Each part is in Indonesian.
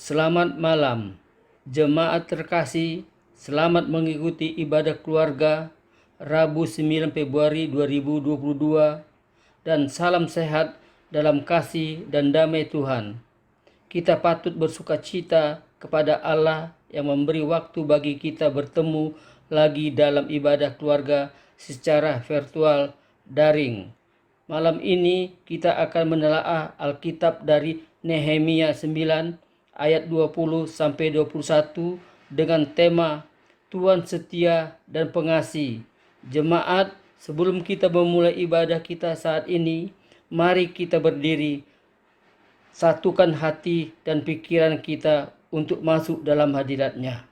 Selamat malam, jemaat terkasih. Selamat mengikuti ibadah keluarga Rabu 9 Februari 2022 dan salam sehat dalam kasih dan damai Tuhan. Kita patut bersukacita kepada Allah yang memberi waktu bagi kita bertemu lagi dalam ibadah keluarga secara virtual daring. Malam ini kita akan menelaah Alkitab dari Nehemia 9 ayat 20 sampai 21 dengan tema Tuhan setia dan pengasih. Jemaat, sebelum kita memulai ibadah kita saat ini, mari kita berdiri, satukan hati dan pikiran kita untuk masuk dalam hadirat-Nya.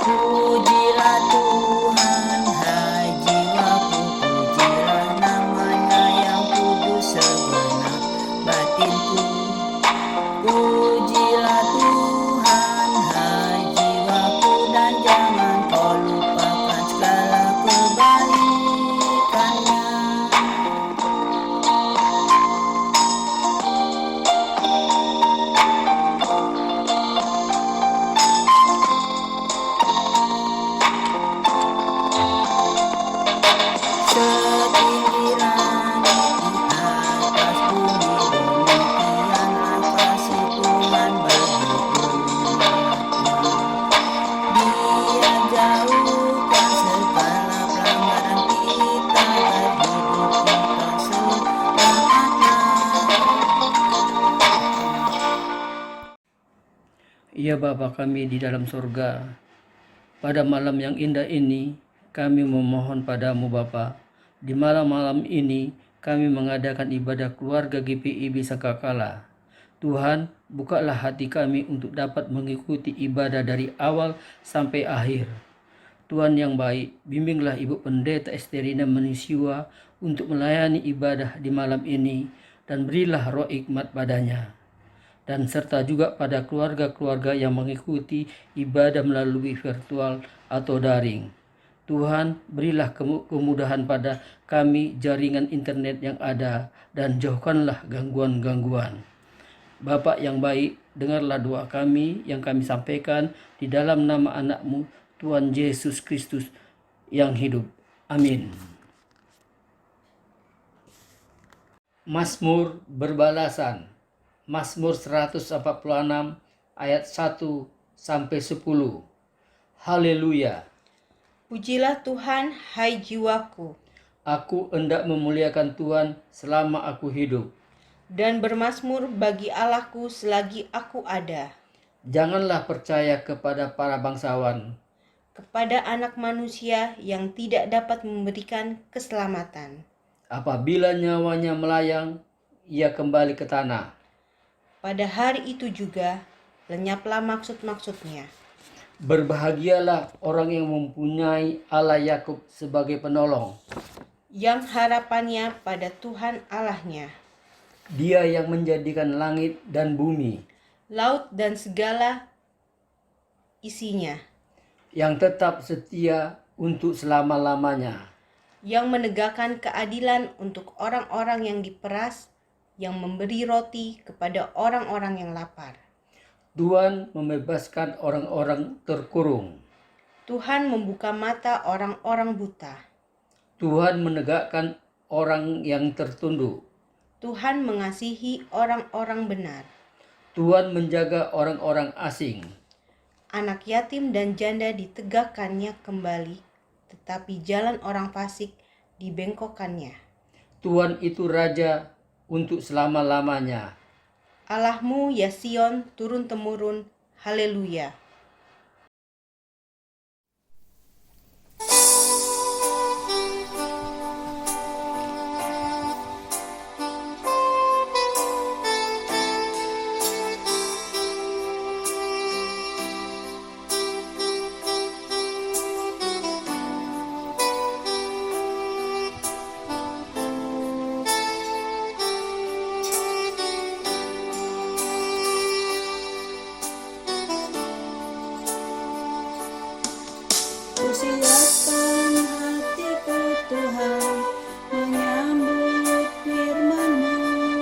Pujilah Tuhan, hai jiwaku, pujilah namanya yang kudus segenap batinku. Pujilah Tuhan, hai jiwaku, dan jangan kau lupakan segala kebaikannya. Setinggi langit di atas bumi, demikianlah kasih Tuhan bagi umat-Nya. Dia jauhkan segala pelanggaran kita dan hidup kita selamanya. Ya Bapa kami di dalam surga, pada malam yang indah ini kami memohon padamu Bapa. Di malam-malam ini kami mengadakan ibadah keluarga GPIB Sakakala. Tuhan, bukalah hati kami untuk dapat mengikuti ibadah dari awal sampai akhir. Tuhan yang baik, bimbinglah Ibu Pendeta Esterina Manisiwa untuk melayani ibadah di malam ini dan berilah roh hikmat padanya. Dan serta juga pada keluarga-keluarga yang mengikuti ibadah melalui virtual atau daring. Tuhan, berilah kemudahan pada kami jaringan internet yang ada dan jauhkanlah gangguan-gangguan. Bapak yang baik, dengarlah doa kami yang kami sampaikan di dalam nama anak-Mu, Tuhan Yesus Kristus yang hidup. Amin. Mazmur berbalasan. Mazmur 146 ayat 1 sampai 10. Haleluya. Pujilah Tuhan, hai jiwaku, Aku hendak memuliakan Tuhan selama aku hidup. dan bermazmur bagi Allahku selagi aku ada. Janganlah percaya kepada para bangsawan, Kepada anak manusia yang tidak dapat memberikan keselamatan. apabila nyawanya melayang, ia kembali ke tanah. Pada hari itu juga, lenyaplah maksud-maksudnya. Berbahagialah orang yang mempunyai Allah Yakub sebagai penolong. Yang harapannya pada Tuhan Allahnya. Dia yang menjadikan langit dan bumi, Laut dan segala isinya. yang tetap setia untuk selama-lamanya. Yang menegakkan keadilan untuk orang-orang yang diperas. Yang memberi roti kepada orang-orang yang lapar. Tuhan membebaskan orang-orang terkurung. Tuhan membuka mata orang-orang buta. Tuhan menegakkan orang yang tertunduk. Tuhan mengasihi orang-orang benar. Tuhan menjaga orang-orang asing. Anak yatim dan janda ditegakkannya kembali, tetapi jalan orang fasik dibengkokkannya. Tuhan itu Raja untuk selama-lamanya. Allahmu ya Sion turun-temurun. Haleluya. Siapkan hatiku Tuhan, menyambut firman-Mu.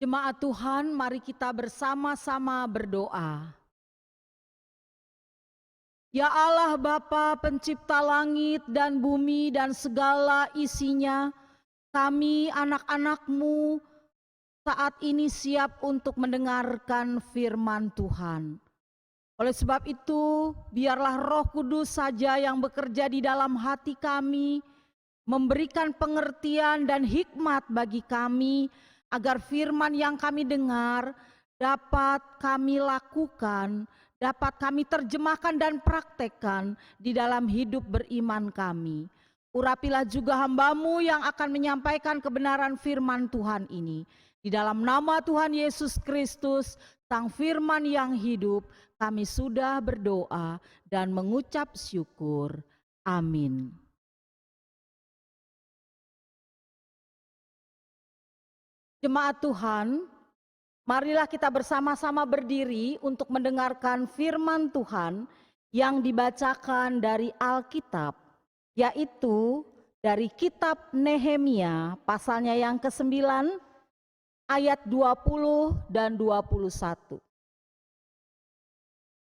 Jemaat Tuhan, mari kita bersama-sama berdoa. Ya Allah Bapa pencipta langit dan bumi dan segala isinya, kami anak-anak-Mu saat ini siap untuk mendengarkan firman Tuhan. Oleh sebab itu, biarlah Roh Kudus saja yang bekerja di dalam hati kami, memberikan pengertian dan hikmat bagi kami, agar firman yang kami dengar dapat kami lakukan, dapat kami terjemahkan dan praktekkan di dalam hidup beriman kami. Urapilah juga hamba-Mu yang akan menyampaikan kebenaran firman Tuhan ini. Di dalam nama Tuhan Yesus Kristus, Sang Firman yang hidup, kami sudah berdoa dan mengucap syukur. Amin. Jemaat Tuhan, marilah kita bersama-sama berdiri untuk mendengarkan firman Tuhan yang dibacakan dari Alkitab, yaitu dari kitab Nehemia pasalnya yang ke-9 ayat 20 dan 21.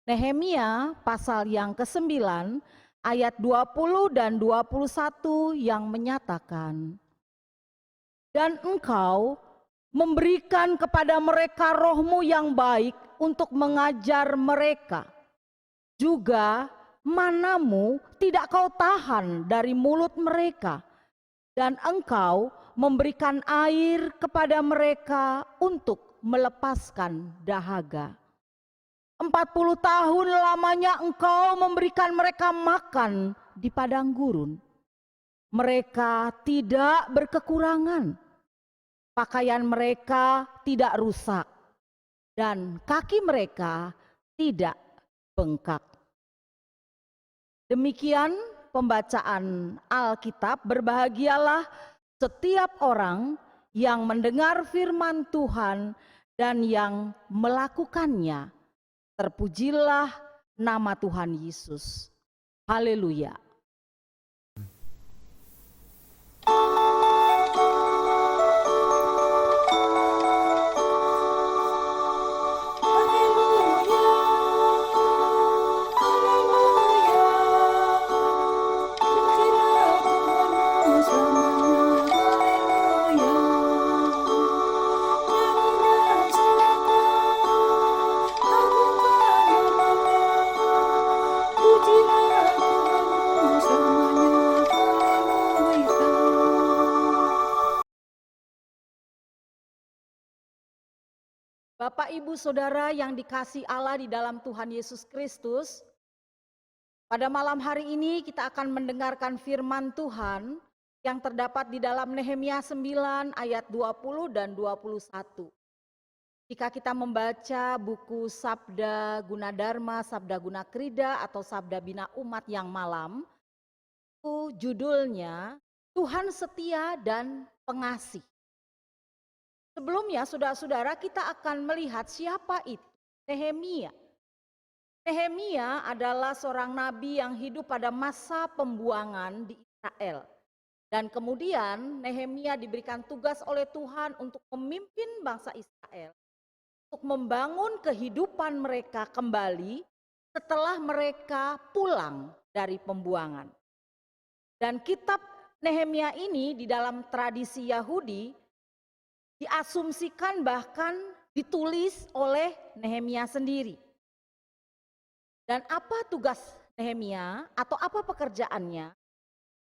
Nehemia pasal yang ke-9 ayat 20 dan 21 yang menyatakan, "Dan engkau memberikan kepada mereka roh-Mu yang baik untuk mengajar mereka. Juga mana-Mu tidak kau tahan dari mulut mereka. Dan engkau memberikan air kepada mereka untuk melepaskan dahaga. 40 tahun lamanya engkau memberikan mereka makan di padang gurun. Mereka tidak berkekurangan. Pakaian mereka tidak rusak, dan kaki mereka tidak bengkak." Demikian pembacaan Alkitab. Berbahagialah setiap orang yang mendengar firman Tuhan dan yang melakukannya. Terpujilah nama Tuhan Yesus. Haleluya. Bapak, Ibu, Saudara yang dikasihi Allah di dalam Tuhan Yesus Kristus, pada malam hari ini kita akan mendengarkan firman Tuhan yang terdapat di dalam Nehemia 9 ayat 20 dan 21. Jika kita membaca buku Sabda Gunadarma, Sabda Guna Krida atau Sabda Bina Umat yang Malam, itu judulnya Tuhan Setia dan Pengasih. Sebelumnya, saudara-saudara, kita akan melihat siapa itu Nehemia. Nehemia adalah seorang nabi yang hidup pada masa pembuangan di Israel. Dan kemudian Nehemia diberikan tugas oleh Tuhan untuk memimpin bangsa Israel, untuk membangun kehidupan mereka kembali setelah mereka pulang dari pembuangan. Dan kitab Nehemia ini di dalam tradisi Yahudi diasumsikan bahkan ditulis oleh Nehemia sendiri. Dan apa tugas Nehemia atau apa pekerjaannya?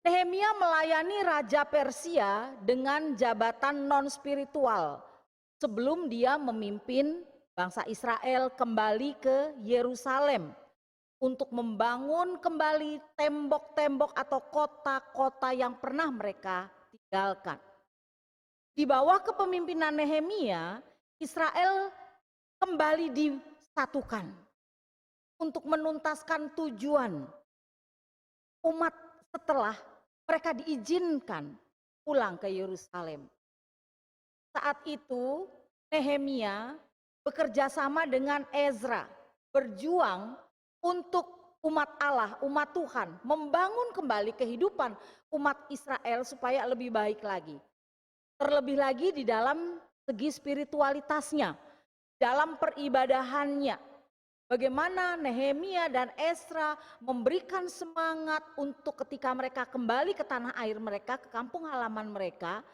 Nehemia melayani Raja Persia dengan jabatan non-spiritual sebelum dia memimpin bangsa Israel kembali ke Yerusalem untuk membangun kembali tembok-tembok atau kota-kota yang pernah mereka tinggalkan. Di bawah kepemimpinan Nehemia, Israel kembali disatukan untuk menuntaskan tujuan umat setelah mereka diizinkan pulang ke Yerusalem. Saat itu Nehemia bekerja sama dengan Ezra, berjuang untuk umat Allah, umat Tuhan, membangun kembali kehidupan umat Israel supaya lebih baik lagi. Terlebih lagi di dalam segi spiritualitasnya, dalam peribadahannya. Bagaimana Nehemia dan Esra memberikan semangat untuk ketika mereka kembali ke tanah air mereka, ke kampung halaman mereka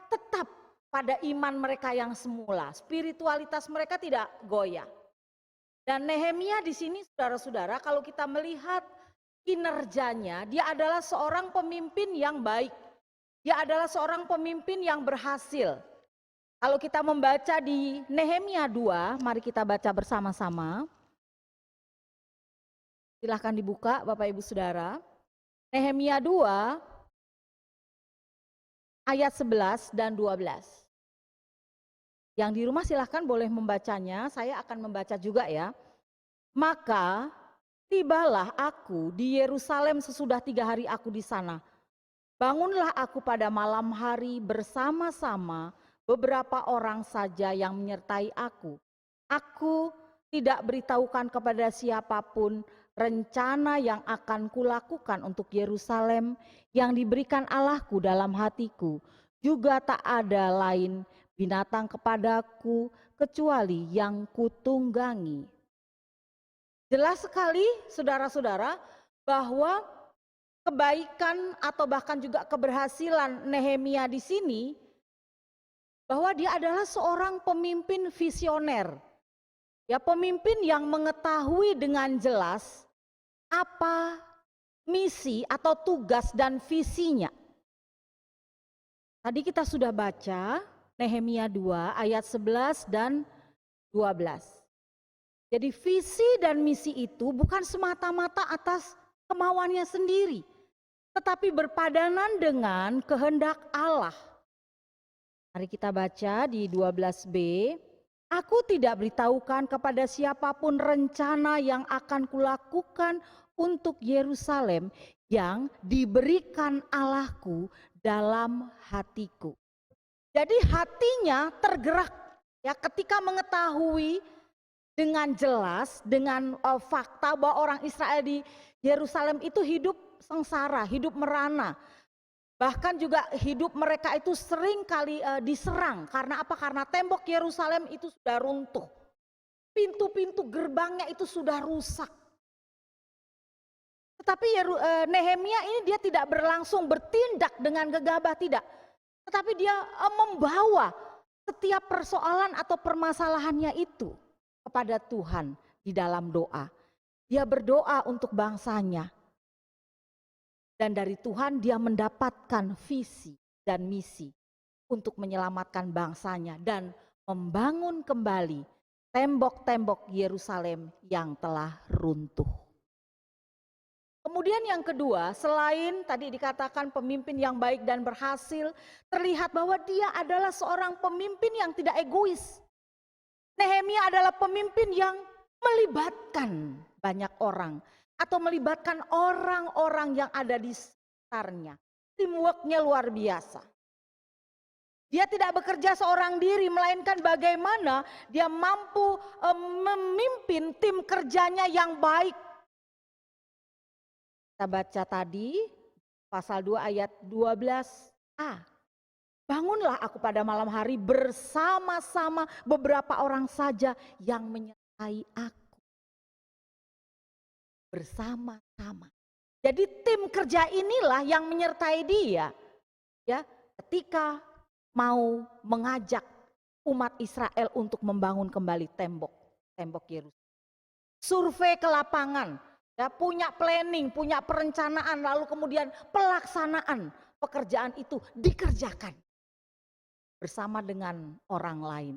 tetap pada iman mereka yang semula. Spiritualitas mereka tidak goyah. Dan Nehemia di sini saudara-saudara, kalau kita melihat kinerjanya, dia adalah seorang pemimpin yang baik. Dia adalah seorang pemimpin yang berhasil. Kalau kita membaca di Nehemia 2, mari kita baca bersama-sama. Silahkan dibuka Bapak Ibu Saudara. Nehemia 2 ayat 11 dan 12. Yang di rumah silahkan boleh membacanya, saya akan membaca juga ya. Maka tibalah aku di Yerusalem sesudah 3 hari aku di sana. Bangunlah aku pada malam hari bersama-sama beberapa orang saja yang menyertai aku. Aku tidak beritahukan kepada siapapun rencana yang akan kulakukan untuk Yerusalem yang diberikan Allahku dalam hatiku. Juga tak ada lain binatang kepadaku kecuali yang kutunggangi. Jelas sekali saudara-saudara bahwa kebaikan atau bahkan juga keberhasilan Nehemia di sini, bahwa dia adalah seorang pemimpin visioner. Ya, pemimpin yang mengetahui dengan jelas apa misi atau tugas dan visinya. Tadi kita sudah baca Nehemia 2 ayat 11 dan 12. Jadi visi dan misi itu bukan semata-mata atas kemauannya sendiri, tetapi berpadanan dengan kehendak Allah. Mari kita baca di 12b. Aku tidak beritahukan kepada siapapun rencana yang akan kulakukan untuk Yerusalem yang diberikan Allahku dalam hatiku. Jadi hatinya tergerak ya ketika mengetahui dengan jelas, dengan fakta bahwa orang Israel di Yerusalem itu hidup sengsara, hidup merana. Bahkan juga hidup mereka itu sering kali diserang. Karena apa? Karena tembok Yerusalem itu sudah runtuh. Pintu-pintu gerbangnya itu sudah rusak. Tetapi Nehemia ini dia tidak berlangsung bertindak dengan gegabah, tidak. Tetapi dia membawa setiap persoalan atau permasalahannya itu kepada Tuhan di dalam doa. Dia berdoa untuk bangsanya. Dan dari Tuhan dia mendapatkan visi dan misi untuk menyelamatkan bangsanya dan membangun kembali tembok-tembok Yerusalem yang telah runtuh. Kemudian yang kedua, selain tadi dikatakan pemimpin yang baik dan berhasil, terlihat bahwa dia adalah seorang pemimpin yang tidak egois. Nehemia adalah pemimpin yang melibatkan banyak orang atau melibatkan orang-orang yang ada di sekitarnya. Teamwork-nya luar biasa. Dia tidak bekerja seorang diri, melainkan bagaimana dia mampu memimpin tim kerjanya yang baik. Kita baca tadi pasal 2 ayat 12a. Bangunlah aku pada malam hari bersama-sama beberapa orang saja yang menyertai aku. Bersama-sama. Jadi tim kerja inilah yang menyertai dia. Ya, ketika mau mengajak umat Israel untuk membangun kembali tembok Yerusalem. Survei ke lapangan, ya, punya planning, punya perencanaan, lalu kemudian pelaksanaan pekerjaan itu dikerjakan bersama dengan orang lain.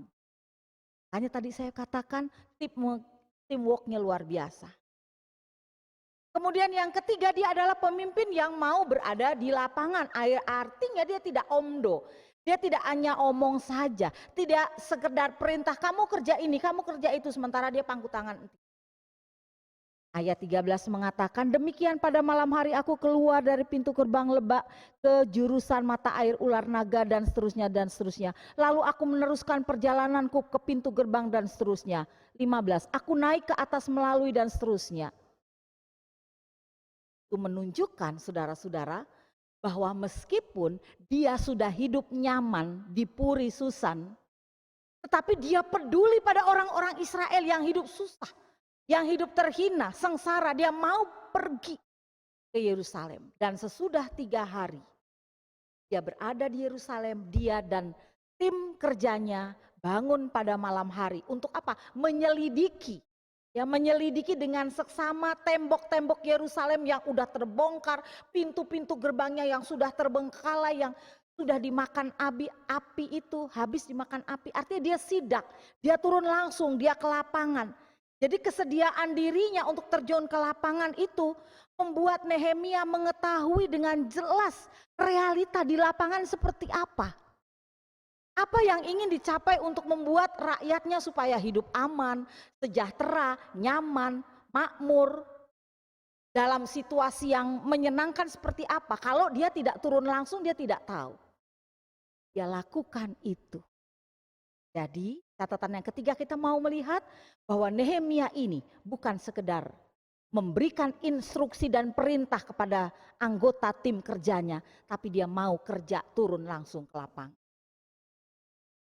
Hanya tadi saya katakan teamwork-nya luar biasa. Kemudian yang ketiga, dia adalah pemimpin yang mau berada di lapangan. Artinya dia tidak omdo. Dia tidak hanya omong saja. Tidak sekedar perintah kamu kerja ini, kamu kerja itu. Sementara dia pangku tangan. Ayat 13 mengatakan, demikian pada malam hari aku keluar dari pintu gerbang lebak ke jurusan mata air ular naga dan seterusnya dan seterusnya. Lalu aku meneruskan perjalananku ke pintu gerbang dan seterusnya. 15, aku naik ke atas melalui dan seterusnya. Itu menunjukkan saudara-saudara bahwa meskipun dia sudah hidup nyaman di Puri Susan, tetapi dia peduli pada orang-orang Israel yang hidup susah, yang hidup terhina, sengsara. Dia mau pergi ke Yerusalem. Dan sesudah 3 hari dia berada di Yerusalem, dia dan tim kerjanya bangun pada malam hari. Untuk apa? Menyelidiki. Ya, menyelidiki dengan seksama tembok-tembok Yerusalem yang sudah terbongkar, pintu-pintu gerbangnya yang sudah terbengkalai, yang sudah dimakan api itu, habis dimakan api. Artinya dia sidak, dia turun langsung, dia ke lapangan. Jadi kesediaan dirinya untuk terjun ke lapangan itu membuat Nehemia mengetahui dengan jelas realita di lapangan seperti apa. Apa yang ingin dicapai untuk membuat rakyatnya supaya hidup aman, sejahtera, nyaman, makmur, dalam situasi yang menyenangkan seperti apa. Kalau dia tidak turun langsung, dia tidak tahu. Dia lakukan itu. Jadi catatan yang ketiga, kita mau melihat bahwa Nehemia ini bukan sekedar memberikan instruksi dan perintah kepada anggota tim kerjanya, tapi dia mau kerja turun langsung ke lapangan.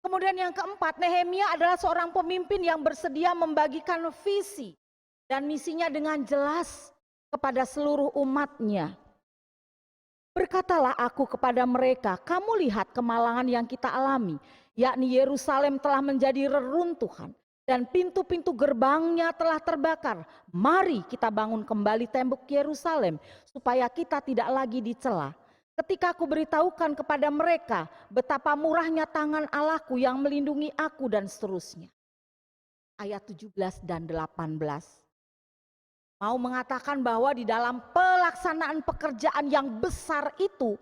Kemudian yang keempat, Nehemia adalah seorang pemimpin yang bersedia membagikan visi dan misinya dengan jelas kepada seluruh umatnya. Berkatalah aku kepada mereka, kamu lihat kemalangan yang kita alami, yakni Yerusalem telah menjadi reruntuhan dan pintu-pintu gerbangnya telah terbakar. Mari kita bangun kembali tembok Yerusalem supaya kita tidak lagi dicela. Ketika aku beritahukan kepada mereka betapa murahnya tangan Allahku yang melindungi aku dan seterusnya. Ayat 17 dan 18. Mau mengatakan bahwa di dalam pelaksanaan pekerjaan yang besar itu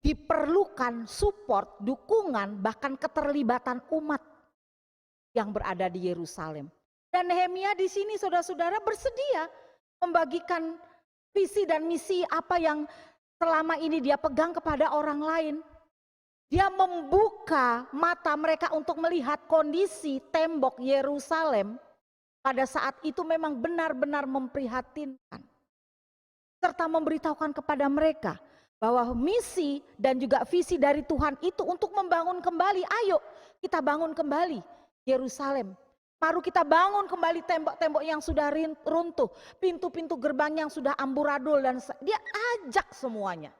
diperlukan support, dukungan, bahkan keterlibatan umat yang berada di Yerusalem. Dan Nehemia di sini saudara-saudara bersedia membagikan visi dan misi apa yang selama ini dia pegang kepada orang lain. Dia membuka mata mereka untuk melihat kondisi tembok Yerusalem pada saat itu memang benar-benar memprihatinkan. Serta memberitahukan kepada mereka bahwa misi dan juga visi dari Tuhan itu untuk membangun kembali. Ayo kita bangun kembali Yerusalem. Baru kita bangun kembali tembok-tembok yang sudah runtuh, pintu-pintu gerbang yang sudah amburadul, dan dia ajak semuanya.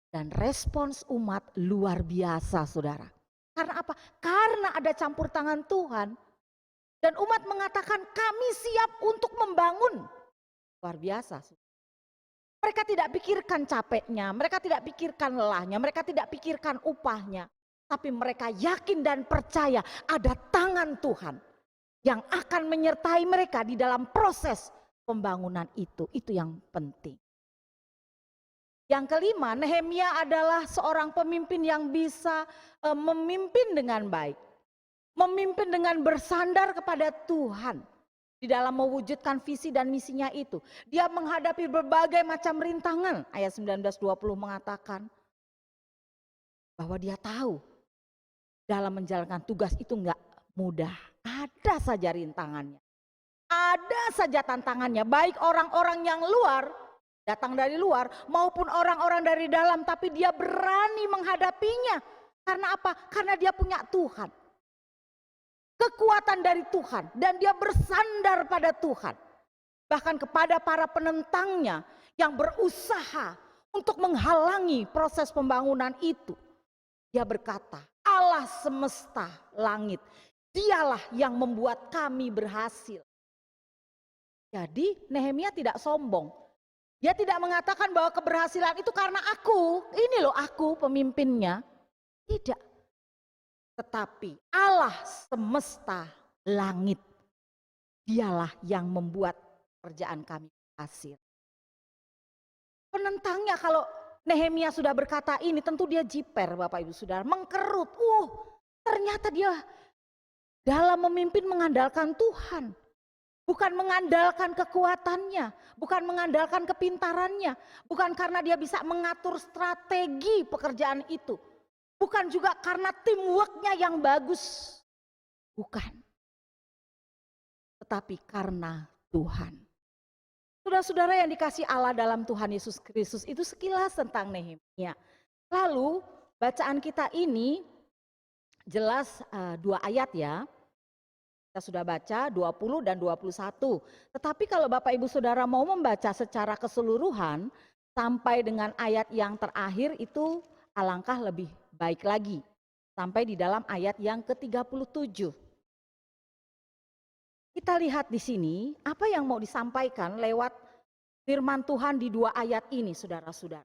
Dan respons umat luar biasa, saudara. Karena apa? Karena ada campur tangan Tuhan. Dan umat mengatakan kami siap untuk membangun. Luar biasa. Mereka tidak pikirkan capeknya, mereka tidak pikirkan lelahnya, mereka tidak pikirkan upahnya. Tapi mereka yakin dan percaya ada tangan Tuhan yang akan menyertai mereka di dalam proses pembangunan itu. Itu yang penting. Yang kelima, Nehemia adalah seorang pemimpin yang bisa memimpin dengan baik. Memimpin dengan bersandar kepada Tuhan di dalam mewujudkan visi dan misinya itu. Dia menghadapi berbagai macam rintangan. Ayat 19-20 mengatakan bahwa dia tahu dalam menjalankan tugas itu enggak mudah. Ada saja rintangannya. Ada saja tantangannya. Baik orang-orang yang luar, datang dari luar, maupun orang-orang dari dalam. Tapi dia berani menghadapinya. Karena apa? Karena dia punya Tuhan. Kekuatan dari Tuhan. Dan dia bersandar pada Tuhan. Bahkan kepada para penentangnya yang berusaha untuk menghalangi proses pembangunan itu. Dia berkata, Allah semesta langit, dialah yang membuat kami berhasil. Jadi Nehemia tidak sombong. Dia tidak mengatakan bahwa keberhasilan itu karena aku, ini loh aku pemimpinnya. Tidak. Tetapi Allah semesta langit, dialah yang membuat pekerjaan kami berhasil. Penentangnya kalau Nehemia sudah berkata ini, tentu dia jiper Bapak Ibu Saudara, mengkerut. Ternyata dia dalam memimpin mengandalkan Tuhan. Bukan mengandalkan kekuatannya, bukan mengandalkan kepintarannya, bukan karena dia bisa mengatur strategi pekerjaan itu. Bukan juga karena teamworknya yang bagus. Bukan. Tetapi karena Tuhan. Saudara-saudara yang dikasih Allah dalam Tuhan Yesus Kristus, itu sekilas tentang Nehemia. Lalu bacaan kita ini jelas 2 ayat ya. Kita sudah baca 20 dan 21. Tetapi kalau Bapak Ibu Saudara mau membaca secara keseluruhan sampai dengan ayat yang terakhir itu alangkah lebih baik lagi. Sampai di dalam ayat yang ke-37. Kita lihat di sini apa yang mau disampaikan lewat firman Tuhan di 2 ayat ini, saudara-saudara.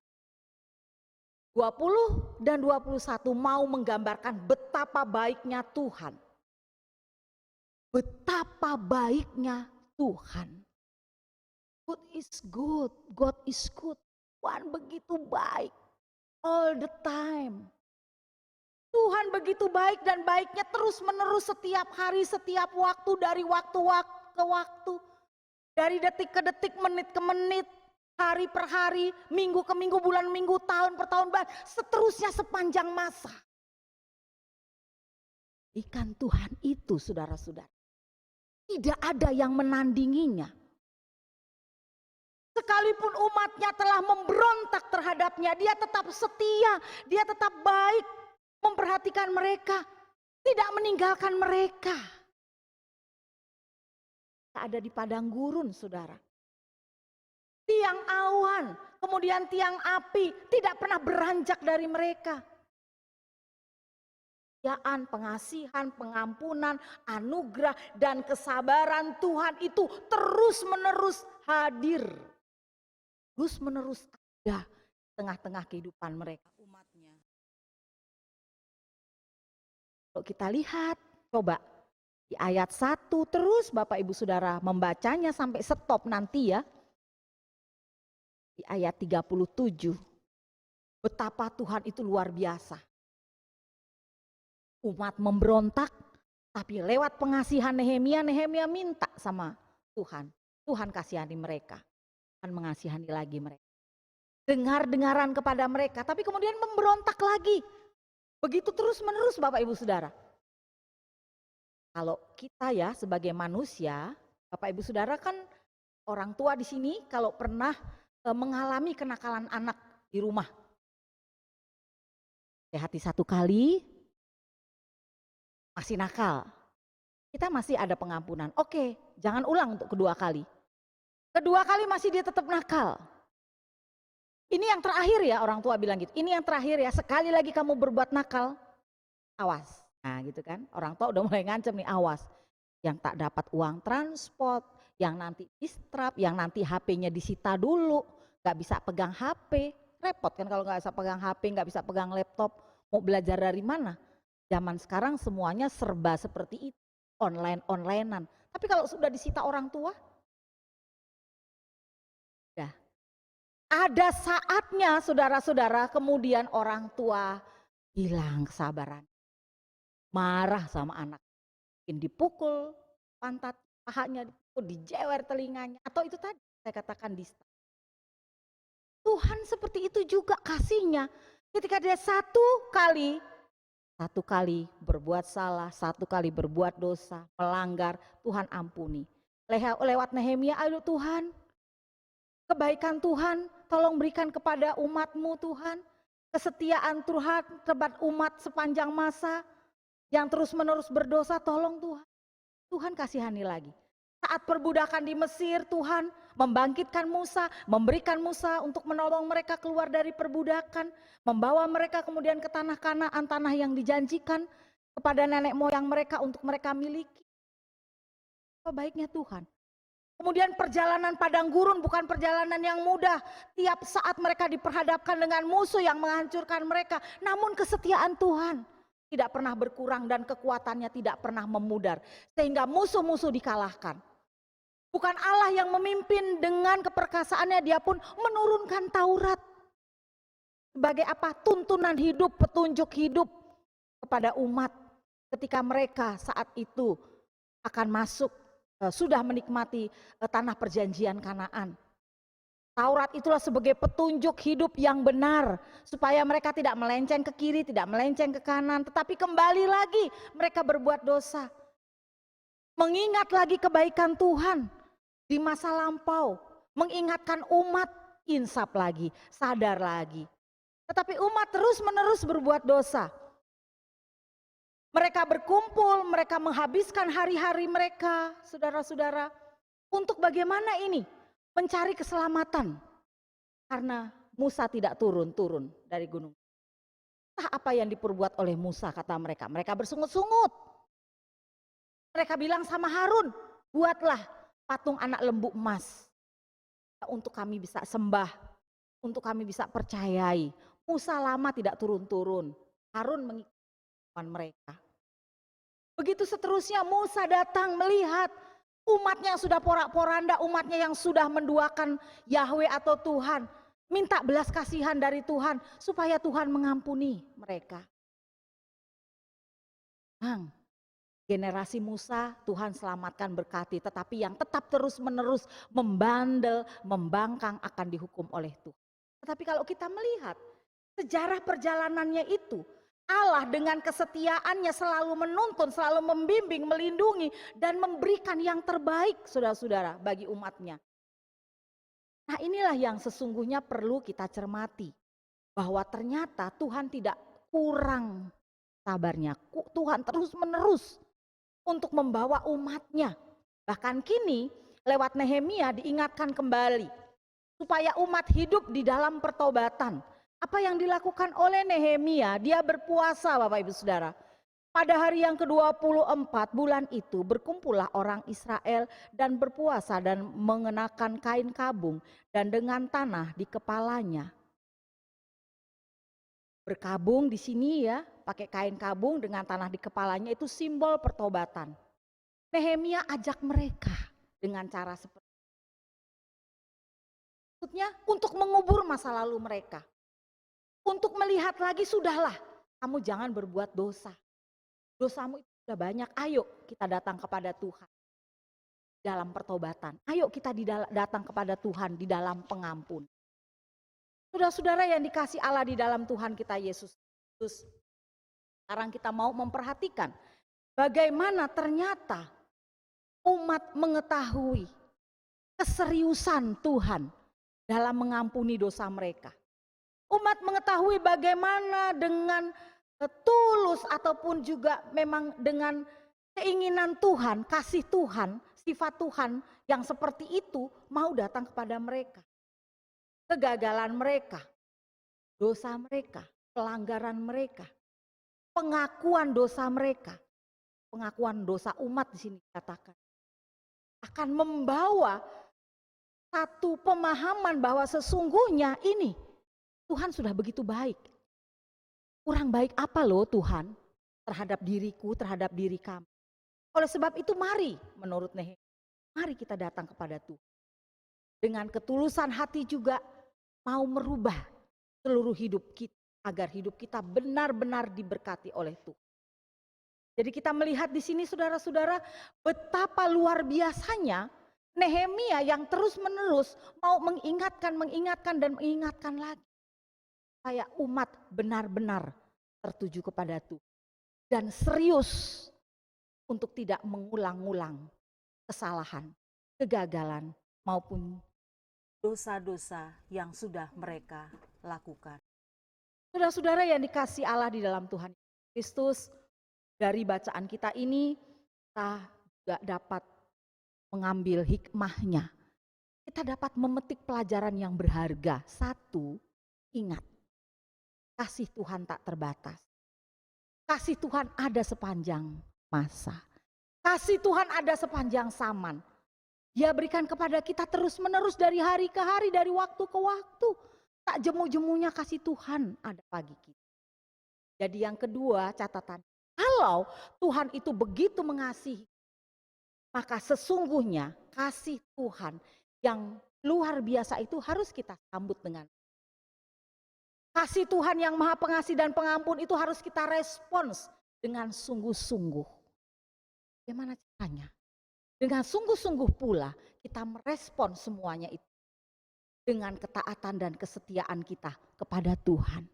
20 dan 21 mau menggambarkan betapa baiknya Tuhan. Betapa baiknya Tuhan. God is good, God is good. Tuhan begitu baik all the time. Tuhan begitu baik dan baiknya terus menerus setiap hari, setiap waktu, dari waktu ke waktu. Dari detik ke detik, menit ke menit, hari per hari, minggu ke minggu, bulan minggu, tahun per tahun, seterusnya sepanjang masa. Ikan Tuhan itu saudara-saudara, tidak ada yang menandinginya. Sekalipun umatnya telah memberontak terhadapnya, dia tetap setia, dia tetap baik. Memperhatikan mereka, tidak meninggalkan mereka. Ada di padang gurun, saudara. Tiang awan, kemudian tiang api, tidak pernah beranjak dari mereka. Pengasihan, pengampunan, anugerah, dan kesabaran Tuhan itu terus menerus hadir. Terus menerus ada di tengah-tengah kehidupan mereka, umatnya. Kalau kita lihat, coba di ayat 1 terus Bapak Ibu Saudara membacanya sampai stop nanti ya. Di ayat 37, betapa Tuhan itu luar biasa. Umat memberontak, tapi lewat pengasihan Nehemia minta sama Tuhan. Tuhan kasihani mereka, Tuhan mengasihani lagi mereka. Dengar-dengaran kepada mereka, tapi kemudian memberontak lagi. Begitu terus menerus Bapak Ibu Saudara. Kalau kita ya sebagai manusia, Bapak Ibu Saudara kan orang tua di sini kalau pernah mengalami kenakalan anak di rumah. Hati satu kali, masih nakal. Kita masih ada pengampunan. Oke, jangan ulang untuk kedua kali. Kedua kali masih dia tetap nakal. Ini yang terakhir ya, orang tua bilang gitu. Ini yang terakhir ya, sekali lagi kamu berbuat nakal, awas. Nah gitu kan, orang tua udah mulai ngancem nih, awas. Yang tak dapat uang transport, yang nanti distrap, yang nanti HP-nya disita dulu. Gak bisa pegang HP, repot kan kalau gak bisa pegang HP, gak bisa pegang laptop. Mau belajar dari mana? Zaman sekarang semuanya serba seperti itu, online-onlinean. Tapi kalau sudah disita orang tua, ada saatnya saudara-saudara kemudian orang tua hilang kesabaran. Marah sama anak. Mungkin dipukul pantat, pahanya dipukul, dijewer telinganya. Atau itu tadi saya katakan distrap. Tuhan seperti itu juga kasihnya. Ketika dia satu kali berbuat salah, satu kali berbuat dosa, melanggar, Tuhan ampuni. Lewat Nehemia, ayo Tuhan, kebaikan Tuhan, tolong berikan kepada umat-Mu Tuhan. Kesetiaan Tuhan terhadap umat sepanjang masa yang terus-menerus berdosa, tolong Tuhan. Tuhan kasihani lagi. Saat perbudakan di Mesir, Tuhan membangkitkan Musa, memberikan Musa untuk menolong mereka keluar dari perbudakan, membawa mereka kemudian ke tanah Kanaan, tanah yang dijanjikan kepada nenek moyang mereka untuk mereka miliki. Apa baiknya Tuhan? Kemudian perjalanan padang gurun bukan perjalanan yang mudah. Tiap saat mereka diperhadapkan dengan musuh yang menghancurkan mereka. Namun kesetiaan Tuhan tidak pernah berkurang dan kekuatannya tidak pernah memudar. Sehingga musuh-musuh dikalahkan. Bukan Allah yang memimpin dengan keperkasaannya, dia pun menurunkan Taurat. Sebagai apa? Tuntunan hidup, petunjuk hidup kepada umat. Ketika mereka saat itu akan masuk, sudah menikmati tanah perjanjian Kanaan. Taurat itulah sebagai petunjuk hidup yang benar. Supaya mereka tidak melenceng ke kiri, tidak melenceng ke kanan. Tetapi kembali lagi mereka berbuat dosa. Mengingat lagi kebaikan Tuhan di masa lampau. mengingatkan umat, insaf lagi, sadar lagi. Tetapi umat terus-menerus berbuat dosa. Mereka berkumpul, mereka menghabiskan hari-hari mereka, saudara-saudara, untuk bagaimana ini? Mencari keselamatan. Karena Musa tidak turun dari gunung. Entah apa yang diperbuat oleh Musa, kata mereka. Mereka bersungut-sungut. Mereka bilang sama Harun, buatlah patung anak lembu emas. Untuk kami bisa sembah, untuk kami bisa percayai. Musa lama tidak turun-turun. Harun mengikuti mereka. Begitu seterusnya Musa datang melihat umatnya yang sudah porak-poranda, umatnya yang sudah menduakan Yahweh atau Tuhan. Minta belas kasihan dari Tuhan supaya Tuhan mengampuni mereka. Generasi Musa Tuhan selamatkan berkati, tetapi yang tetap terus-menerus membandel, membangkang akan dihukum oleh Tuhan. Tetapi kalau kita melihat sejarah perjalanannya itu, Allah dengan kesetiaannya selalu menuntun, selalu membimbing, melindungi, dan memberikan yang terbaik saudara-saudara bagi umatnya. Nah inilah yang sesungguhnya perlu kita cermati. Bahwa ternyata Tuhan tidak kurang sabarnya. Tuhan terus-menerus untuk membawa umatnya. Bahkan kini lewat Nehemia diingatkan kembali. Supaya umat hidup di dalam pertobatan. Apa yang dilakukan oleh Nehemia, dia berpuasa Bapak Ibu Saudara. Pada hari yang ke-24 bulan itu berkumpullah orang Israel dan berpuasa dan mengenakan kain kabung dan dengan tanah di kepalanya. Berkabung di sini ya, pakai kain kabung dengan tanah di kepalanya itu simbol pertobatan. Nehemia ajak mereka dengan cara seperti itu. Maksudnya untuk mengubur masa lalu mereka. Untuk melihat lagi sudahlah, kamu jangan berbuat dosa. Dosamu itu sudah banyak, ayo kita datang kepada Tuhan. Dalam pertobatan, ayo kita datang kepada Tuhan di dalam pengampun. Saudara-saudara yang dikasih Allah di dalam Tuhan kita Yesus Kristus. Sekarang kita mau memperhatikan bagaimana ternyata umat mengetahui keseriusan Tuhan dalam mengampuni dosa mereka. Umat mengetahui bagaimana dengan tulus ataupun juga memang dengan keinginan Tuhan, kasih Tuhan, sifat Tuhan yang seperti itu mau datang kepada mereka. Kegagalan mereka, dosa mereka, pelanggaran mereka, pengakuan dosa mereka, pengakuan dosa umat di sini dikatakan akan membawa satu pemahaman bahwa sesungguhnya ini Tuhan sudah begitu baik. Kurang baik apa loh Tuhan terhadap diriku, terhadap diri kami. Oleh sebab itu mari menurut Nehemia, mari kita datang kepada Tuhan. Dengan ketulusan hati juga mau merubah seluruh hidup kita agar hidup kita benar-benar diberkati oleh Tuhan. Jadi kita melihat di sini saudara-saudara betapa luar biasanya Nehemia yang terus-menerus mau mengingatkan dan mengingatkan lagi. Supaya umat benar-benar tertuju kepada Tuhan. Dan serius untuk tidak mengulang-ulang kesalahan, kegagalan maupun dosa-dosa yang sudah mereka lakukan. Saudara-saudara yang dikasih Allah di dalam Tuhan Kristus, dari bacaan kita ini kita juga dapat mengambil hikmahnya. Kita dapat memetik pelajaran yang berharga. Satu, ingat, kasih Tuhan tak terbatas. Kasih Tuhan ada sepanjang masa. Kasih Tuhan ada sepanjang zaman. Dia berikan kepada kita terus-menerus dari hari ke hari, dari waktu ke waktu. Tak jemu-jemunya kasih Tuhan ada bagi kita. Jadi yang kedua catatan, kalau Tuhan itu begitu mengasihi, maka sesungguhnya kasih Tuhan yang luar biasa itu harus kita sambut dengan kasih Tuhan yang maha pengasih dan pengampun itu harus kita respons dengan sungguh-sungguh. Bagaimana caranya? Dengan sungguh-sungguh pula kita merespon semuanya itu dengan ketaatan dan kesetiaan kita kepada Tuhan.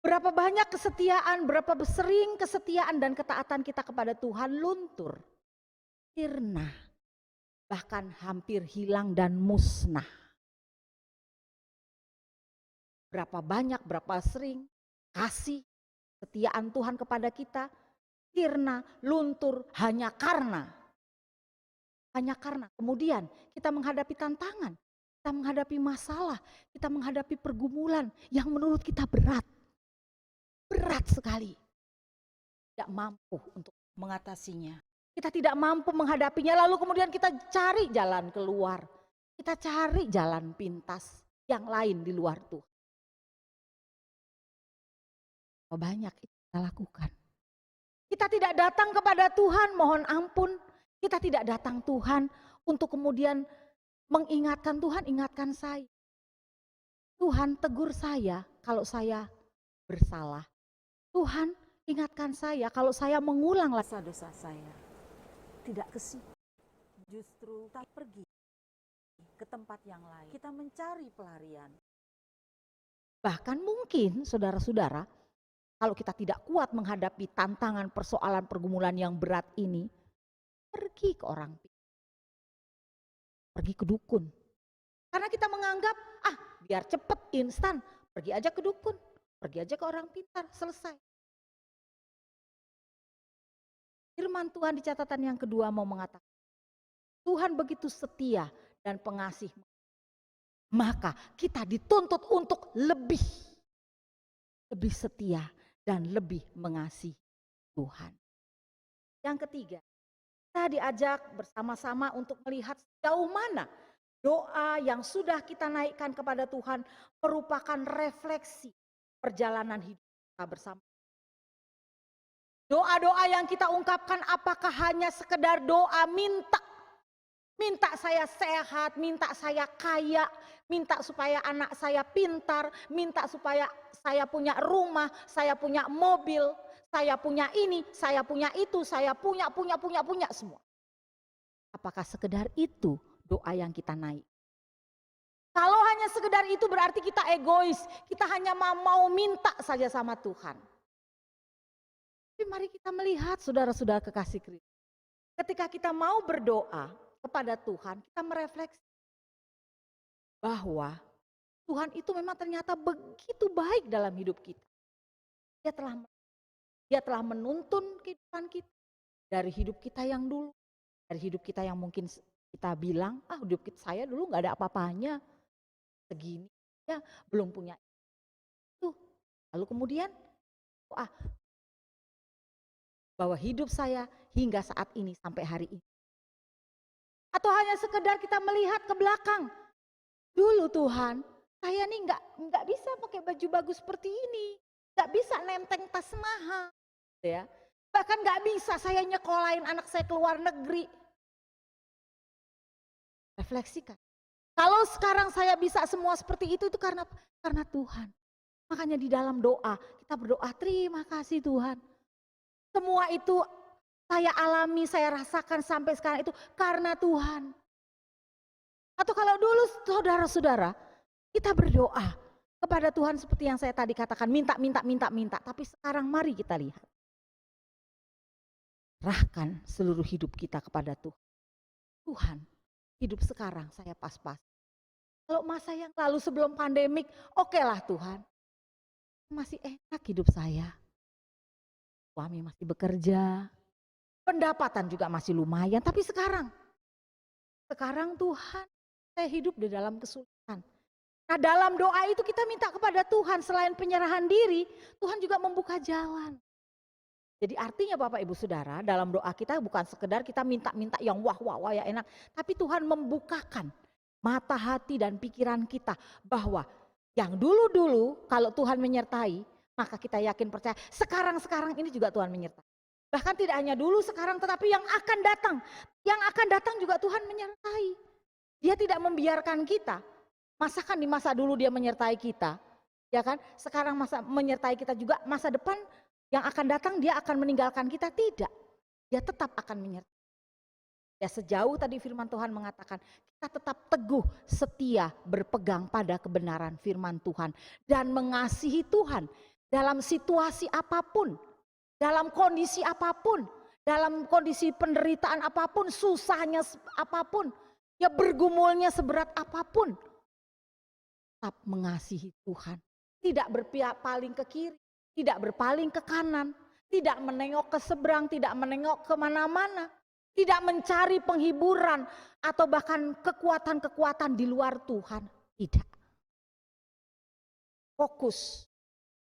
Berapa banyak kesetiaan, berapa sering kesetiaan dan ketaatan kita kepada Tuhan luntur, sirna. bahkan hampir hilang dan musnah. Berapa banyak, berapa sering kasih kesetiaan Tuhan kepada kita sirna, luntur hanya karena kemudian kita menghadapi tantangan, kita menghadapi masalah, kita menghadapi pergumulan yang menurut kita berat sekali, tidak mampu untuk mengatasinya. Kita tidak mampu menghadapinya, lalu kemudian kita cari jalan keluar, kita cari jalan pintas yang lain di luar Tuhan. Banyak itu kita lakukan. Kita tidak datang kepada Tuhan mohon ampun, kita tidak datang Tuhan untuk kemudian mengingatkan Tuhan, ingatkan saya. Tuhan tegur saya kalau saya bersalah. Tuhan ingatkan saya kalau saya mengulang dosa-dosa saya. Tidak ke situ, justru kita pergi ke tempat yang lain. Kita mencari pelarian. Bahkan mungkin saudara-saudara, kalau kita tidak kuat menghadapi tantangan, persoalan, pergumulan yang berat ini, pergi ke orang pintar, pergi ke dukun. Karena kita menganggap, biar cepet, instan, pergi aja ke dukun, pergi aja ke orang pintar, selesai. Firman Tuhan di catatan yang kedua mau mengatakan, Tuhan begitu setia dan pengasih, maka kita dituntut untuk lebih setia dan lebih mengasihi Tuhan. Yang ketiga, kita diajak bersama-sama untuk melihat sejauh mana doa yang sudah kita naikkan kepada Tuhan merupakan refleksi perjalanan hidup kita bersama. Doa-doa yang kita ungkapkan apakah hanya sekedar doa minta saya sehat, minta saya kaya, minta supaya anak saya pintar, minta supaya saya punya rumah, saya punya mobil, saya punya ini, saya punya itu, saya punya semua. Apakah sekedar itu doa yang kita naik? Kalau hanya sekedar itu berarti kita egois, kita hanya mau minta saja sama Tuhan. Tapi mari kita melihat saudara-saudara kekasih Kristus. Ketika kita mau berdoa kepada Tuhan, kita merefleksi bahwa Tuhan itu memang ternyata begitu baik dalam hidup kita. Dia telah menuntun kehidupan kita dari hidup kita yang dulu, dari hidup kita yang mungkin kita bilang, hidup saya dulu nggak ada apa-apanya, segini ya belum punya itu. Lalu kemudian bahwa hidup saya hingga saat ini sampai hari ini. Atau hanya sekedar kita melihat ke belakang. Dulu Tuhan, saya nih nggak bisa pakai baju bagus seperti ini, nggak bisa nenteng tas mahal, ya. Bahkan nggak bisa saya nyekolahin anak saya ke luar negeri. Refleksikan. Kalau sekarang saya bisa semua seperti itu karena Tuhan. Makanya di dalam doa kita berdoa, terima kasih Tuhan. Semua itu saya alami, saya rasakan sampai sekarang itu karena Tuhan. Atau kalau dulu saudara-saudara, kita berdoa kepada Tuhan seperti yang saya tadi katakan, minta. Tapi sekarang mari kita lihat. Serahkan seluruh hidup kita kepada Tuhan. Tuhan, hidup sekarang saya pas-pas. Kalau masa yang lalu sebelum pandemik, oke lah Tuhan. Masih enak hidup saya. Suami masih bekerja, pendapatan juga masih lumayan, tapi sekarang Tuhan, saya hidup di dalam kesulitan. Nah dalam doa itu kita minta kepada Tuhan, selain penyerahan diri, Tuhan juga membuka jalan. Jadi artinya Bapak Ibu Saudara, dalam doa kita bukan sekedar kita minta-minta yang wah ya enak, tapi Tuhan membukakan mata hati dan pikiran kita bahwa yang dulu-dulu kalau Tuhan menyertai, maka kita yakin percaya sekarang ini juga Tuhan menyertai. Bahkan tidak hanya dulu sekarang tetapi yang akan datang juga Tuhan menyertai. Dia tidak membiarkan kita. Masakan di masa dulu dia menyertai kita, ya kan? Sekarang menyertai kita juga, masa depan yang akan datang dia akan meninggalkan kita, tidak. Dia tetap akan menyertai. Ya sejauh tadi firman Tuhan mengatakan kita tetap teguh setia berpegang pada kebenaran firman Tuhan dan mengasihi Tuhan. Dalam situasi apapun, dalam kondisi apapun, dalam kondisi penderitaan apapun, susahnya apapun, ya bergumulnya seberat apapun, tetap mengasihi Tuhan. Tidak berpaling ke kiri, tidak berpaling ke kanan, tidak menengok ke seberang, tidak menengok kemana-mana, tidak mencari penghiburan atau bahkan kekuatan-kekuatan di luar Tuhan. Tidak. Fokus,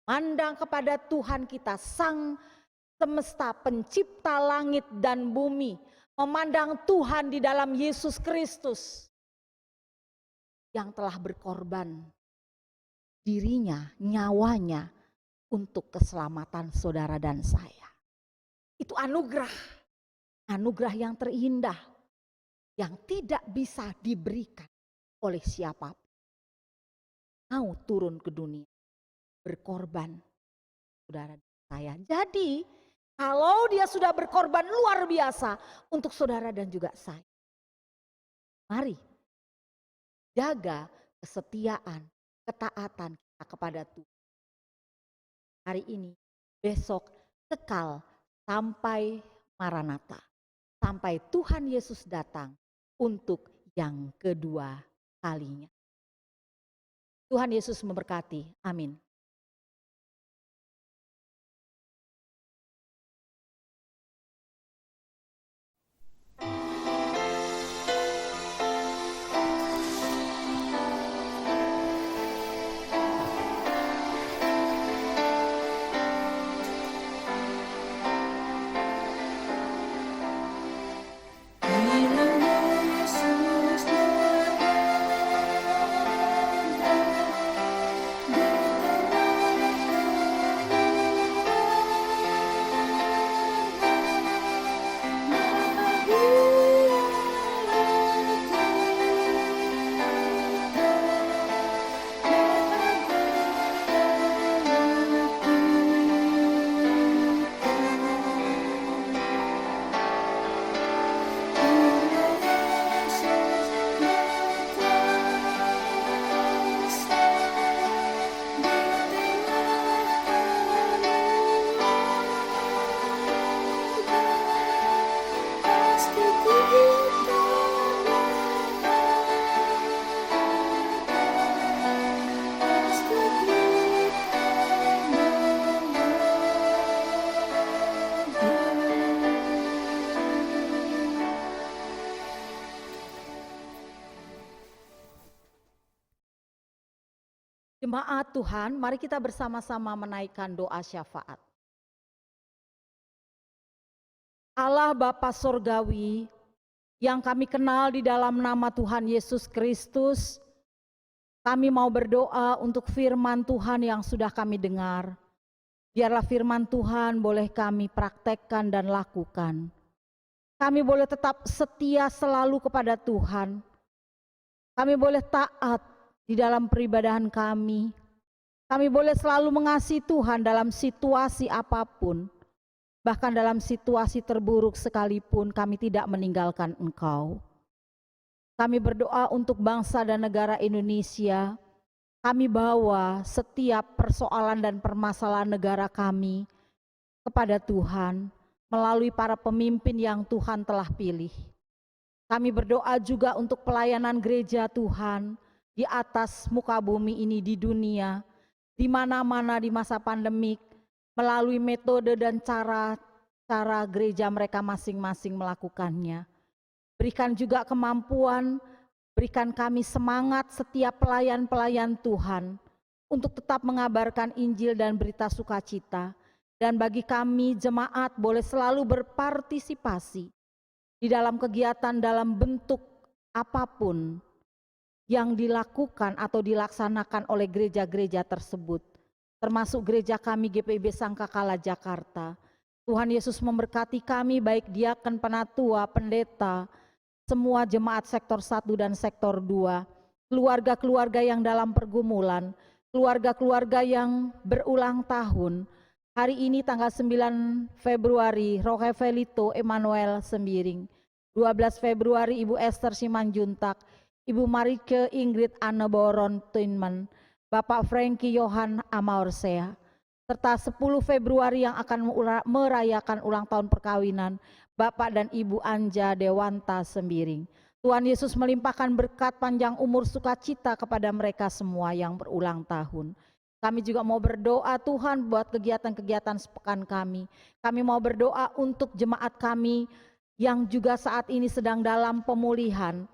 mandang kepada Tuhan kita, Sang Semesta, Pencipta langit dan bumi, memandang Tuhan di dalam Yesus Kristus yang telah berkorban dirinya, nyawanya untuk keselamatan saudara dan saya. Itu anugerah, anugerah yang terindah yang tidak bisa diberikan oleh siapapun. Mau turun ke dunia, berkorban saudara dan saya. Jadi kalau dia sudah berkorban luar biasa untuk saudara dan juga saya, mari jaga kesetiaan, ketaatan kita kepada Tuhan. Hari ini, besok, kekal sampai Maranatha. Sampai Tuhan Yesus datang untuk yang kedua kalinya. Tuhan Yesus memberkati. Amin. Jemaat Tuhan, mari kita bersama-sama menaikkan doa syafaat. Allah Bapa Sorgawi, yang kami kenal di dalam nama Tuhan Yesus Kristus, kami mau berdoa untuk firman Tuhan yang sudah kami dengar. Biarlah firman Tuhan boleh kami praktekkan dan lakukan. Kami boleh tetap setia selalu kepada Tuhan. Kami boleh taat di dalam peribadahan kami. Kami boleh selalu mengasihi Tuhan dalam situasi apapun. Bahkan dalam situasi terburuk sekalipun kami tidak meninggalkan Engkau. Kami berdoa untuk bangsa dan negara Indonesia. Kami bawa setiap persoalan dan permasalahan negara kami kepada Tuhan melalui para pemimpin yang Tuhan telah pilih. Kami berdoa juga untuk pelayanan gereja Tuhan di atas muka bumi ini, di dunia, di mana-mana di masa pandemik, melalui metode dan cara gereja mereka masing-masing melakukannya. Berikan juga kemampuan, berikan kami semangat setiap pelayan-pelayan Tuhan untuk tetap mengabarkan Injil dan berita sukacita. Dan bagi kami jemaat boleh selalu berpartisipasi di dalam kegiatan dalam bentuk apapun yang dilakukan atau dilaksanakan oleh gereja-gereja tersebut, termasuk gereja kami GPIB Sangkakala Jakarta. Tuhan Yesus memberkati kami, baik diaken, penatua, pendeta, semua jemaat sektor 1 dan sektor 2, keluarga-keluarga yang dalam pergumulan, keluarga-keluarga yang berulang tahun. Hari ini tanggal 9 Februari, Roke Felito Emmanuel Sembiring, 12 Februari Ibu Esther Simanjuntak, Ibu Marike Ingrid Anne Boron Tuinman, Bapak Frankie Johan Amaursea. serta 10 Februari yang akan merayakan ulang tahun perkawinan Bapak dan Ibu Anja Dewanta Sembiring. Tuhan Yesus melimpahkan berkat panjang umur sukacita kepada mereka semua yang berulang tahun. Kami juga mau berdoa Tuhan buat kegiatan-kegiatan sepekan kami. Kami mau berdoa untuk jemaat kami yang juga saat ini sedang dalam pemulihan.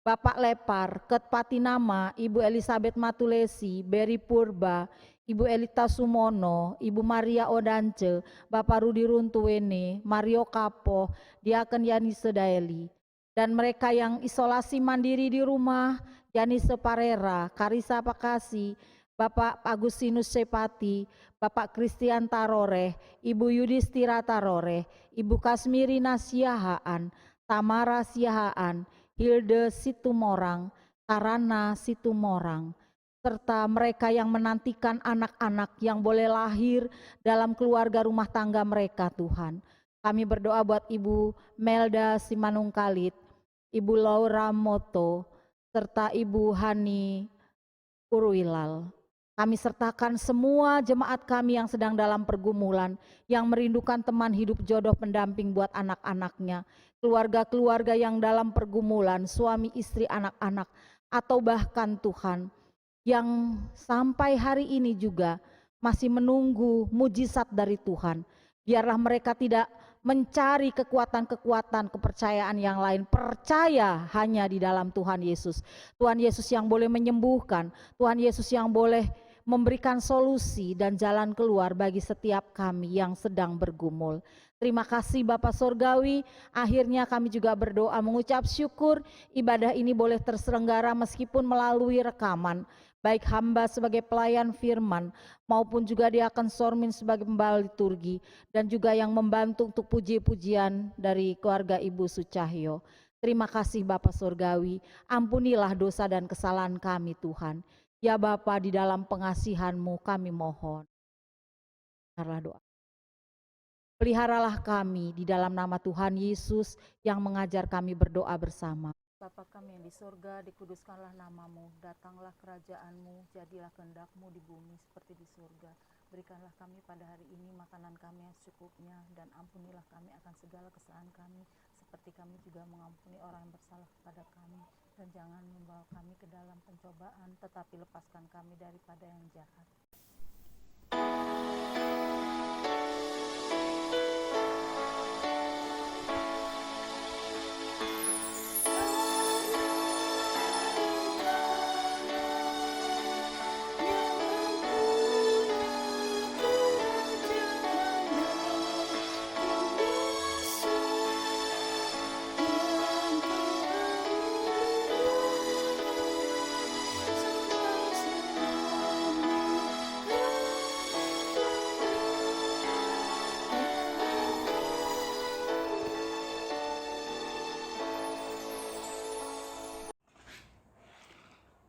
Bapak Lepar, Ket Patinama, Ibu Elizabeth Matulesi, Beri Purba, Ibu Elita Sumono, Ibu Maria Odance, Bapak Rudi Runtuwene, Mario Kapo, Diaken Yani Sedaeli, dan mereka yang isolasi mandiri di rumah, Janise Parera, Karisa Pakasi, Bapak Agustinus Sepati, Bapak Christian Taroreh, Ibu Yudhistira Taroreh, Ibu Kasmiri Nasiahaan, Tamara Siahaan, Hilde Situmorang, Karana Situmorang, serta mereka yang menantikan anak-anak yang boleh lahir dalam keluarga rumah tangga mereka Tuhan. Kami berdoa buat Ibu Melda Simanungkalit, Ibu Laura Moto, serta Ibu Hani Purwilal. Kami sertakan semua jemaat kami yang sedang dalam pergumulan, yang merindukan teman hidup jodoh pendamping buat anak-anaknya, keluarga-keluarga yang dalam pergumulan, suami istri anak-anak, atau bahkan Tuhan, yang sampai hari ini juga masih menunggu mujizat dari Tuhan. Biarlah mereka tidak mencari kekuatan-kekuatan kepercayaan yang lain, percaya hanya di dalam Tuhan Yesus. Tuhan Yesus yang boleh menyembuhkan, Tuhan Yesus yang boleh memberikan solusi dan jalan keluar bagi setiap kami yang sedang bergumul. Terima kasih Bapak Sorgawi, akhirnya kami juga berdoa mengucap syukur ibadah ini boleh terselenggara meskipun melalui rekaman. Baik hamba sebagai pelayan firman maupun juga Diaken Sormin sebagai pembala liturgi dan juga yang membantu untuk puji-pujian dari keluarga Ibu Sucahyo. Terima kasih Bapak Sorgawi, ampunilah dosa dan kesalahan kami Tuhan. Ya Bapa, di dalam pengasihan-Mu kami mohon. Doa. Peliharalah kami di dalam nama Tuhan Yesus yang mengajar kami berdoa bersama. Bapa kami yang di surga, dikuduskanlah namamu, datanglah kerajaan-Mu, jadilah kehendak-Mu di bumi seperti di surga. Berikanlah kami pada hari ini makanan kami yang secukupnya, dan ampunilah kami akan segala kesalahan kami, seperti kami juga mengampuni orang yang bersalah kepada kami. Dan jangan membawa kami ke dalam pencobaan, tetapi lepaskan kami daripada yang jahat.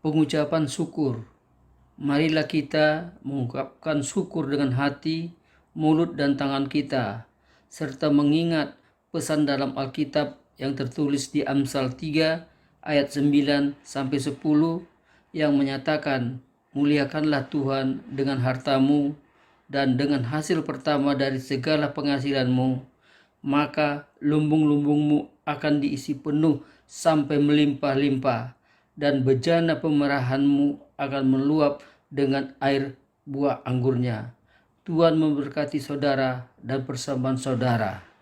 Pengucapan syukur. Marilah kita mengungkapkan syukur dengan hati, mulut dan tangan kita, serta mengingat pesan dalam Alkitab yang tertulis di Amsal 3 ayat 9-10 yang menyatakan, muliakanlah Tuhan dengan hartamu dan dengan hasil pertama dari segala penghasilanmu, maka lumbung-lumbungmu akan diisi penuh sampai melimpah-limpah, dan bejana pemerahanmu akan meluap dengan air buah anggurnya. Tuhan memberkati saudara dan persembahan saudara.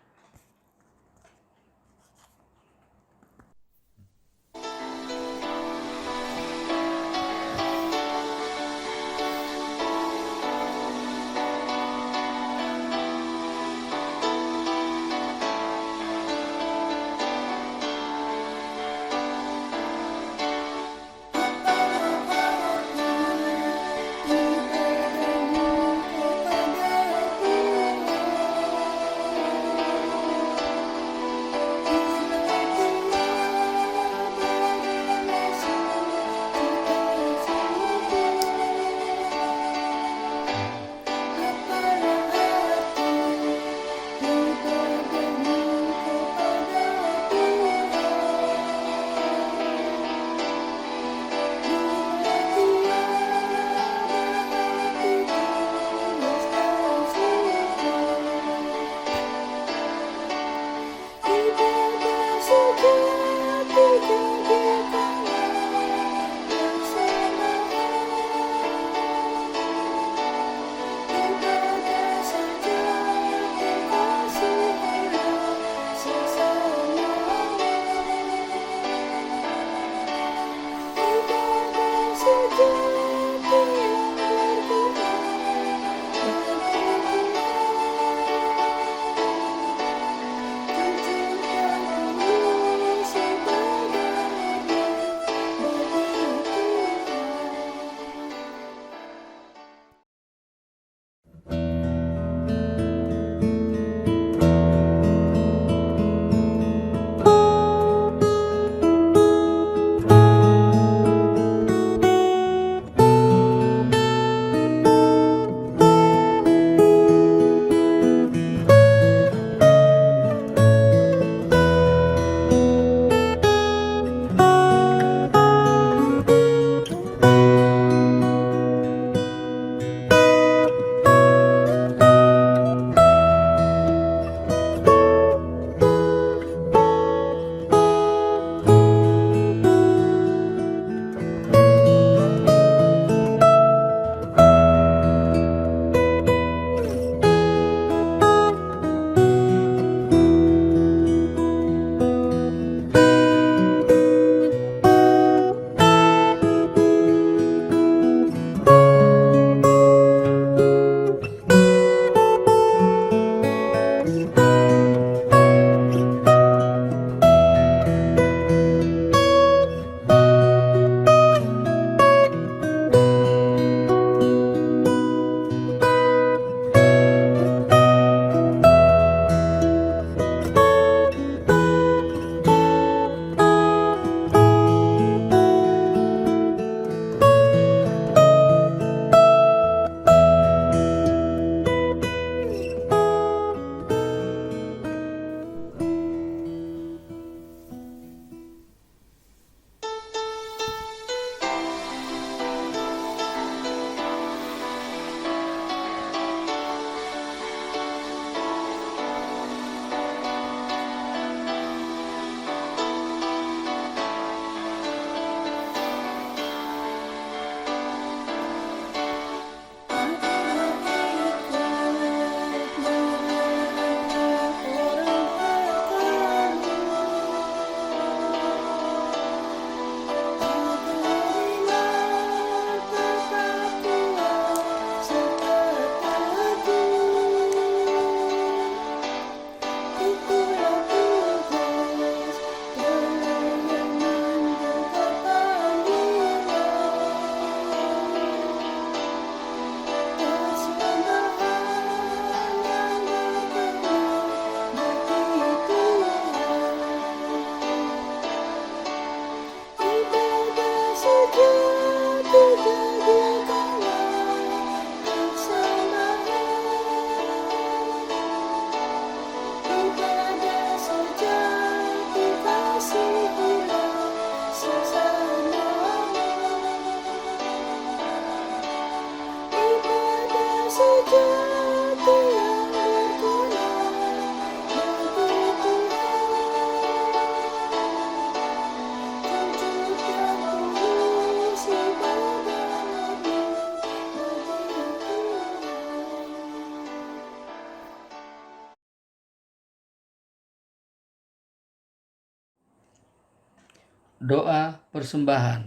Doa persembahan.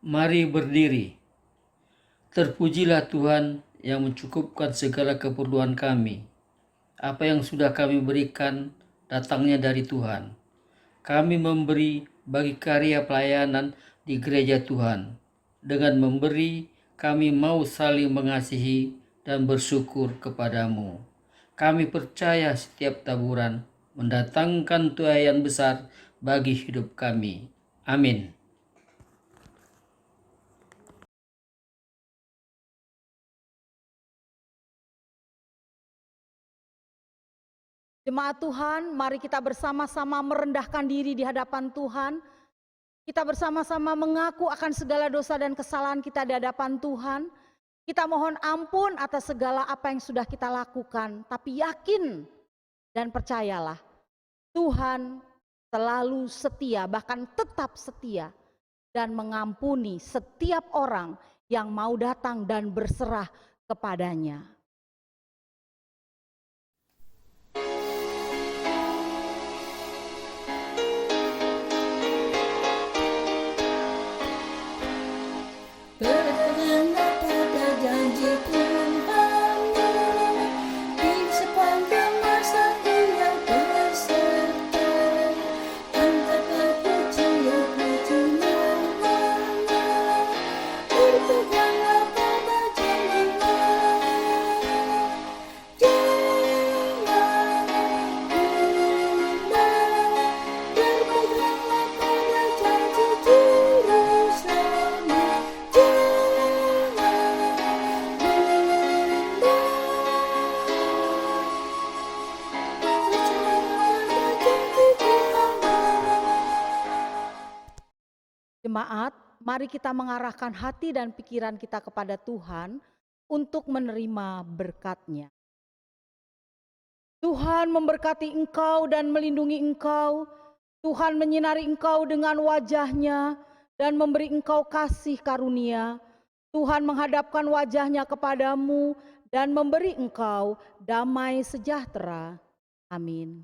Mari berdiri. Terpujilah Tuhan yang mencukupkan segala keperluan kami. Apa yang sudah kami berikan datangnya dari Tuhan. Kami memberi bagi karya pelayanan di gereja Tuhan. Dengan memberi, kami mau saling mengasihi dan bersyukur kepadamu. Kami percaya setiap taburan mendatangkan tuaian besar bagi hidup kami. Amin. Jemaat Tuhan, mari kita bersama-sama merendahkan diri di hadapan Tuhan. Kita bersama-sama mengaku akan segala dosa dan kesalahan kita di hadapan Tuhan. Kita mohon ampun atas segala apa yang sudah kita lakukan. Tapi yakin dan percayalah, Tuhan selalu setia, bahkan tetap setia. Dan mengampuni setiap orang yang mau datang dan berserah kepadanya. Berpeganlah pada janji Tuhan-Mu, di sepanjang masa Ia berserta. Angkatlah pujian-pujian, berpeganglah pada janji-Nya. Jangan pindah, berpeganglah pada janji Juru Selamat. Jemaat, mari kita mengarahkan hati dan pikiran kita kepada Tuhan untuk menerima berkat-Nya. Tuhan memberkati engkau dan melindungi engkau. Tuhan menyinari engkau dengan wajah-Nya dan memberi engkau kasih karunia. Tuhan menghadapkan wajah-Nya kepadamu dan memberi engkau damai sejahtera. Amin.